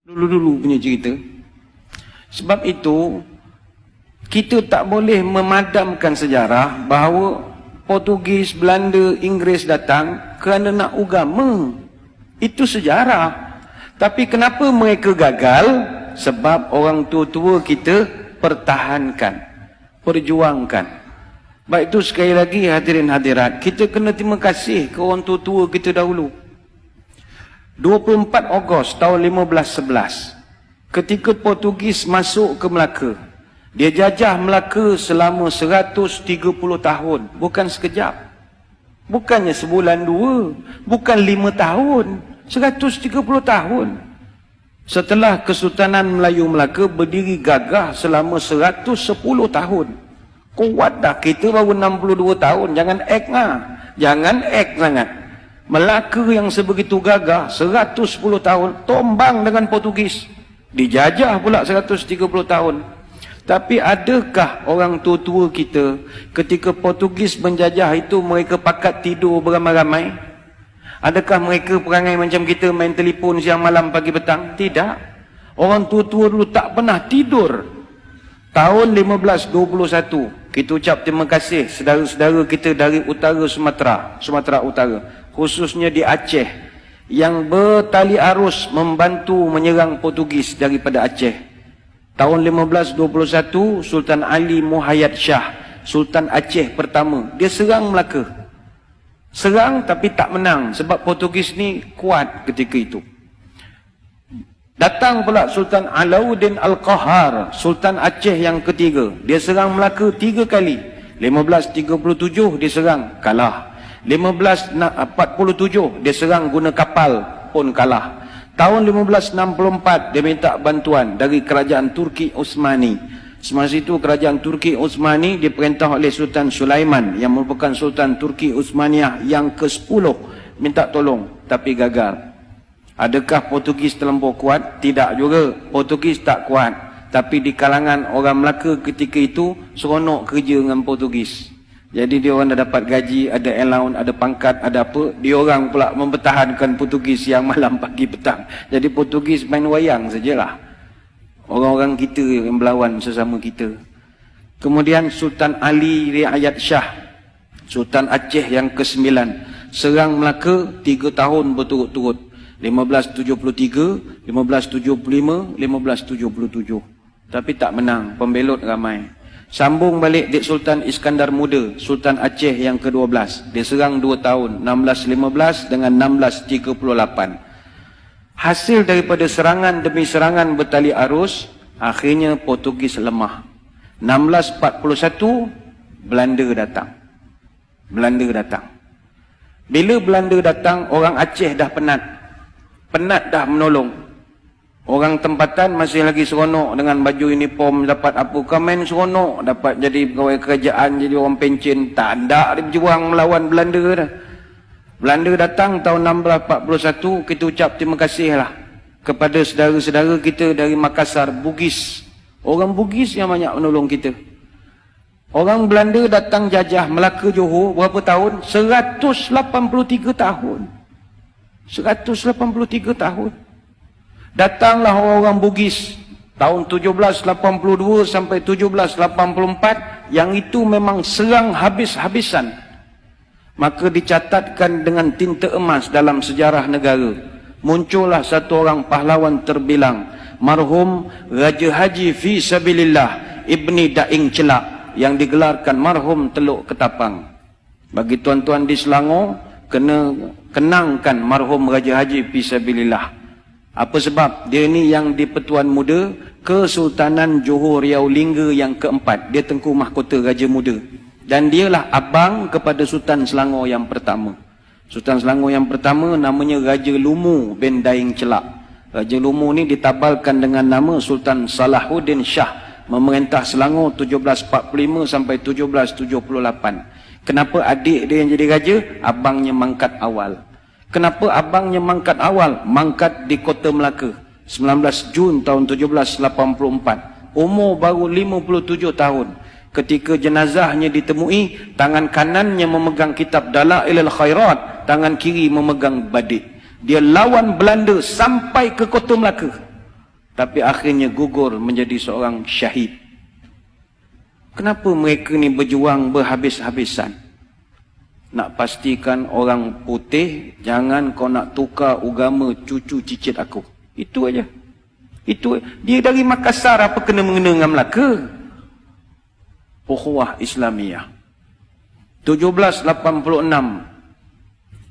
Dulu-dulu punya cerita. Sebab itu, kita tak boleh memadamkan sejarah bahawa Portugis, Belanda, Inggeris datang kerana nak agama. Itu sejarah. Tapi kenapa mereka gagal? Sebab orang tua-tua kita pertahankan, perjuangkan. Baik itu sekali lagi hadirin hadirat, kita kena terima kasih ke orang tua-tua kita dahulu. 24 Ogos tahun 1511, ketika Portugis masuk ke Melaka, dia jajah Melaka selama 130 tahun, bukan sekejap. Bukannya sebulan dua, bukan 5 tahun, 130 tahun. Setelah Kesultanan Melayu Melaka berdiri gagah selama 110 tahun. Kuat dah, kita baru 62 tahun, jangan act lah. Jangan act sangat. Melaka yang sebegitu gagah, 110 tahun, tombang dengan Portugis. Dijajah pula 130 tahun. Tapi adakah orang tua-tua kita ketika Portugis menjajah itu mereka pakat tidur beramai-ramai? Adakah mereka perangai macam kita main telefon siang malam pagi petang? Tidak. Orang tua-tua dulu tak pernah tidur. Tahun 1521 kita ucap terima kasih saudara-saudara kita dari utara Sumatera Utara, khususnya di Aceh, yang bertali arus membantu menyerang Portugis daripada Aceh. Tahun 1521, Sultan Ali Muhayyad Shah, Sultan Aceh pertama, dia serang Melaka. Serang tapi tak menang, sebab Portugis ni kuat ketika itu. Datang pula Sultan Alauddin Al-Qahar, Sultan Aceh yang ketiga. Dia serang Melaka 3 kali. 1537 dia serang, kalah. 1547 dia serang guna kapal, pun kalah. Tahun 1564 dia minta bantuan dari kerajaan Turki Utsmani. Semasa itu kerajaan Turki Utsmani diperintah oleh Sultan Sulaiman yang merupakan Sultan Turki Utsmaniyah yang ke-10, minta tolong tapi gagal. Adakah Portugis terlampau kuat? Tidak juga. Portugis tak kuat. Tapi di kalangan orang Melaka ketika itu seronok kerja dengan Portugis. Jadi dia orang dah dapat gaji, ada allowance, ada pangkat, ada apa. Dia orang pula mempertahankan Portugis yang malam pagi petang. Jadi Portugis main wayang sajalah. Orang-orang kita yang berlawan sesama kita. Kemudian Sultan Ali Riayat Shah, Sultan Aceh yang ke-9, serang Melaka 3 tahun berturut-turut. 1573, 1575, 1577. Tapi tak menang, pembelot ramai. Sambung balik Dik Sultan Iskandar Muda, Sultan Aceh yang ke-12. Dia serang 2 tahun, 1615 dengan 1638. Hasil daripada serangan demi serangan bertali arus, akhirnya Portugis lemah. 1641, Belanda datang. Bila Belanda datang, orang Aceh dah penat. Penat dah menolong. Orang tempatan masih lagi seronok dengan baju uniform, dapat apa, komen seronok, dapat jadi pegawai kerajaan, jadi orang pencen. Tak ada dia berjuang melawan Belanda dah. Belanda datang tahun 1641, kita ucap terima kasihlah kepada saudara-saudara kita dari Makassar, Bugis. Orang Bugis yang banyak menolong kita. Orang Belanda datang jajah Melaka Johor berapa tahun? 183 tahun. 183 tahun. Datanglah orang-orang Bugis tahun 1782 sampai 1784, yang itu memang serang habis-habisan. Maka dicatatkan dengan tinta emas dalam sejarah negara. Muncullah satu orang pahlawan terbilang, marhum Raja Haji Fi Sabilillah Ibni Daing Celak, yang digelarkan marhum Teluk Ketapang. Bagi tuan-tuan di Selangor, kena kenangkan marhum Raja Haji Fi Sabilillah. Apa sebab? Dia ni yang di Pertuan Muda Kesultanan Johor Riau Lingga yang ke-4. Dia Tengku Mahkota Raja Muda. Dan dialah abang kepada Sultan Selangor yang pertama. Sultan Selangor yang pertama namanya Raja Lumu bin Daing Celak. Raja Lumu ni ditabalkan dengan nama Sultan Salahuddin Shah, memerintah Selangor 1745 sampai 1778. Kenapa adik dia yang jadi raja? Abangnya mangkat awal. Kenapa abangnya mangkat awal? Mangkat di Kota Melaka 19 Jun tahun 1784. Umur baru 57 tahun. Ketika jenazahnya ditemui, tangan kanannya memegang kitab Dalailul Khairat, tangan kiri memegang badik. Dia lawan Belanda sampai ke Kota Melaka. tapi akhirnya gugur menjadi seorang syahid. Kenapa mereka ni berjuang berhabis-habisan? Nak pastikan orang putih, jangan kau nak tukar agama cucu cicit aku. Itu aja. Itu dia dari Makassar, apa kena mengena dengan Melaka? Ukhuwah Islamiyah. 1786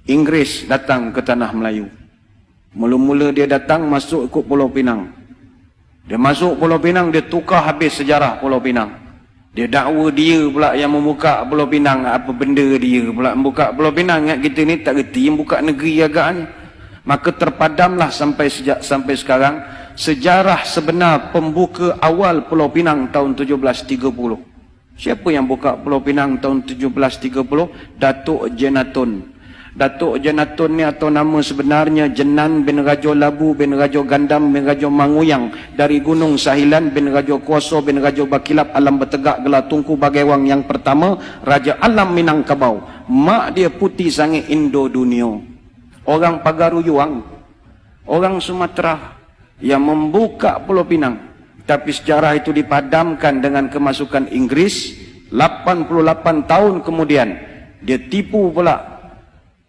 Inggeris datang ke tanah Melayu. Mula-mula dia datang masuk ikut Pulau Pinang. Dia masuk Pulau Pinang, dia tukar habis sejarah Pulau Pinang. Dia dakwa dia pula yang membuka Pulau Pinang. Apa benda dia pula membuka Pulau Pinang? Ingat kita ni tak reti yang buka negeri agaknya. Maka terpadamlah sampai sekarang sejarah sebenar pembuka awal Pulau Pinang tahun 1730. Siapa yang buka Pulau Pinang tahun 1730? Datuk Jenatun. Datuk Jenatun ni atau nama sebenarnya Jenan bin Rajo Labu bin Rajo Gandam bin Rajo Manguyang, dari Gunung Sahilan bin Rajo Kuoso bin Rajo Bakilap Alam Bertegak Gelar Tungku Bagaiwang yang pertama, Raja Alam Minangkabau. Mak dia putih sangat Indo dunia. Orang Pagaruyuang, orang Sumatera yang membuka Pulau Pinang. Tapi sejarah itu dipadamkan dengan kemasukan Inggris. 88 tahun kemudian dia tipu pula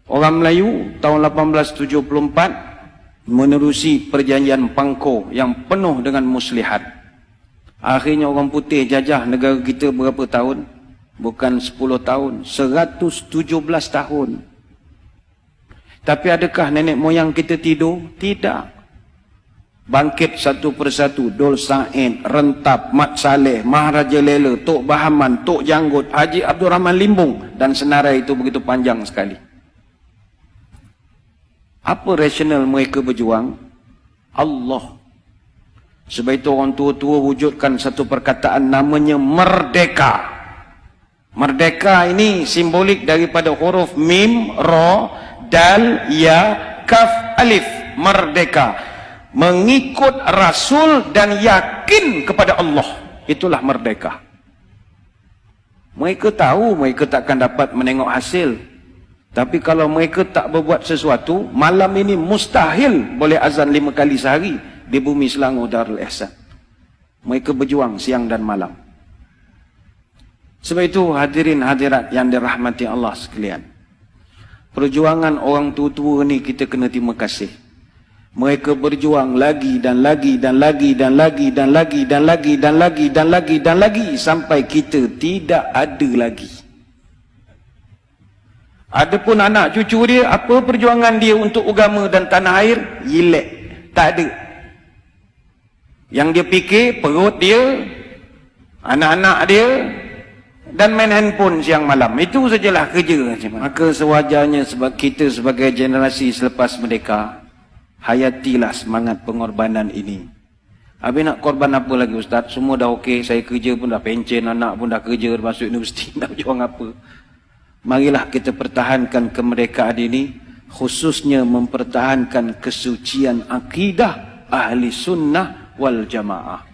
orang Melayu tahun 1874 menerusi perjanjian Pangko yang penuh dengan muslihat. Akhirnya orang putih jajah negara kita berapa tahun? Bukan 10 tahun, 117 tahun. Tapi adakah nenek moyang kita tidur? Tidak. Bangkit satu persatu, Dol Said, Rentap, Mat Saleh, Maharaja Lela, Tok Bahaman, Tok Janggut, Haji Abdul Rahman Limbung, dan senarai itu begitu panjang sekali. Apa rasional mereka berjuang? Allah. Sebab itu orang tua-tua wujudkan satu perkataan namanya merdeka. Merdeka ini simbolik daripada huruf mim, ra, dal, ya, kaf, alif. Merdeka. Mengikut Rasul dan yakin kepada Allah. Itulah merdeka. Mereka tahu mereka takkan dapat menengok hasil. Tapi kalau mereka tak berbuat sesuatu, malam ini mustahil boleh azan 5 kali sehari di bumi Selangor Darul Ihsan. Mereka berjuang siang dan malam. Sebab itu hadirin hadirat yang dirahmati Allah sekalian, perjuangan orang tua-tua ni kita kena terima kasih. Mereka berjuang lagi dan lagi dan lagi dan lagi dan lagi dan lagi dan lagi dan lagi dan lagi sampai kita tidak ada lagi. Adapun anak cucu dia, apa perjuangan dia untuk agama dan tanah air? Yilek. Tak ada. Yang dia fikir perut dia, anak-anak dia, dan main handphone siang malam. Itu sajalah kerja. Maka sewajarnya sebab kita sebagai generasi selepas merdeka, hayatilah semangat pengorbanan ini. Habis nak korban apa lagi Ustaz? Semua dah okey, saya kerja pun dah pencen, anak pun dah kerja, masuk universiti, nak berjuang apa? Marilah kita pertahankan kemerdekaan ini, khususnya mempertahankan kesucian akidah ahli sunnah wal jamaah.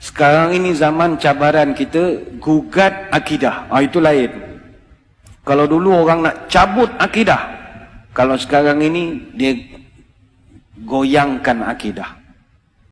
Sekarang ini zaman cabaran kita gugat akidah. Itu lain. Kalau dulu orang nak cabut akidah, kalau sekarang ini dia goyangkan akidah.